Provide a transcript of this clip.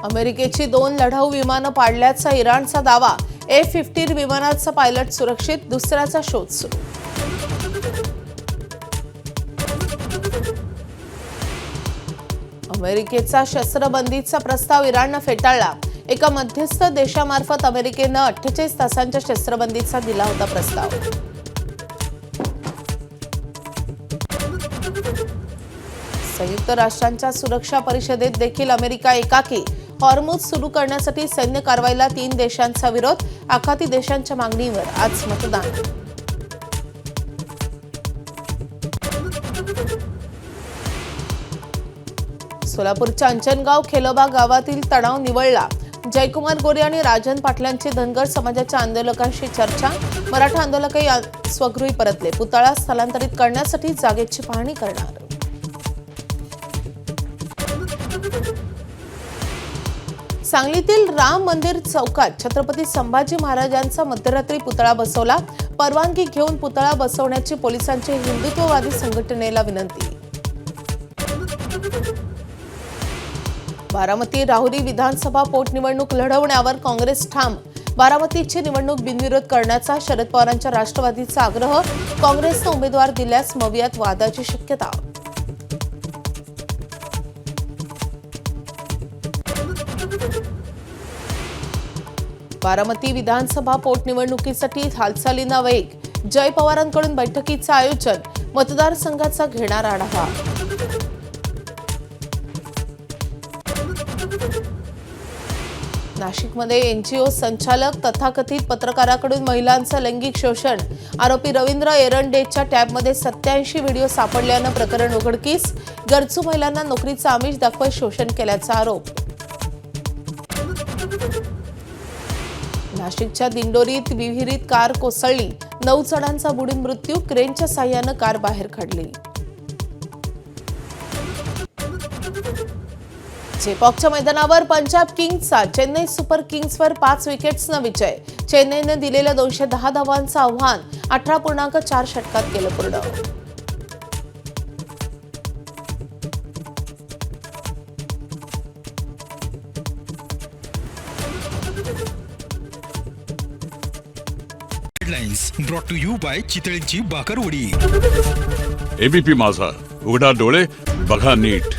अमेरिकेची 2 लढाऊ विमानं पाडल्याचा इराणचा दावा. F-15 विमानाचा पायलट सुरक्षित, दुसऱ्याचा शोध सुरू. अमेरिकेचा शस्त्रबंदीचा प्रस्ताव इराणनं फेटाळला. एका मध्यस्थ देशामार्फत अमेरिकेनं 48 तासांच्या शस्त्रबंदीचा दिला होता प्रस्ताव. संयुक्त राष्ट्रांच्या सुरक्षा परिषदेत देखील अमेरिका एकाकी. हॉर्मुझ सुरू करण्यासाठी सैन्य कारवाईला 3 देशांचा विरोध. आखाती देशांच्या मागणीवर आज मतदान. सोलापूरच्या अंजनगाव खेलोबा गावातील तणाव निवळला. जयकुमार गोरे आणि राजन पाटलांची धनगर समाजाच्या आंदोलकांशी चर्चा. मराठा आंदोलकही स्वगृही परतले. पुतळा स्थलांतरित करण्यासाठी जागेची पाहणी करणार. सांगलीतील राम मंदिर चौकात छत्रपती संभाजी महाराजांचा मध्यरात्री पुतळा बसवला. परवानगी घेऊन पुतळा बसवण्याची पोलिसांची हिंदुत्ववादी संघटनेला विनंती. बारामती राहुरी विधानसभा पोटनिवडणूक लढवण्यावर काँग्रेस ठाम. बारामतीची निवडणूक बिनविरोध करण्याचा शरद पवारांच्या राष्ट्रवादीचा आग्रह. काँग्रेसनं उमेदवार दिल्यास मवियात वादाची शक्यता. बारामती विधानसभा पोटनिवडणुकीसाठी हालचालींना वेग. जय पवारांकडून बैठकीचं आयोजन. मतदारसंघाचा घेणार आढावा. नाशिकमध्ये एनजीओ संचालक तथाकथित पत्रकाराकडून महिलांचं लैंगिक शोषण. आरोपी रवींद्र एरंडेच्या टॅबमध्ये 87 व्हिडिओ सापडल्यानं प्रकरण उघडकीस. गरजू महिलांना नोकरीचं आमिष दाखवत शोषण केल्याचा आरोप. नाशिकच्या दिंडोरीत विहिरीत कार कोसळली. 9 जणांचा बुडून मृत्यू. क्रेनच्या साह्यानं कार बाहेर काढली. चेपॉकच्या मैदानावर पंजाब किंग्सचा चेन्नई सुपर किंग्सवर 5 विकेट्सनं विजय. चेन्नईनं दिलेलं 210 धावांचं आव्हान 18.4 षटकात केलं पूर्ण. ब्रॉट टू यू बाय चितळेंची बाकरवडी. एबीपी माझा, उघडा डोळे बघा नीट.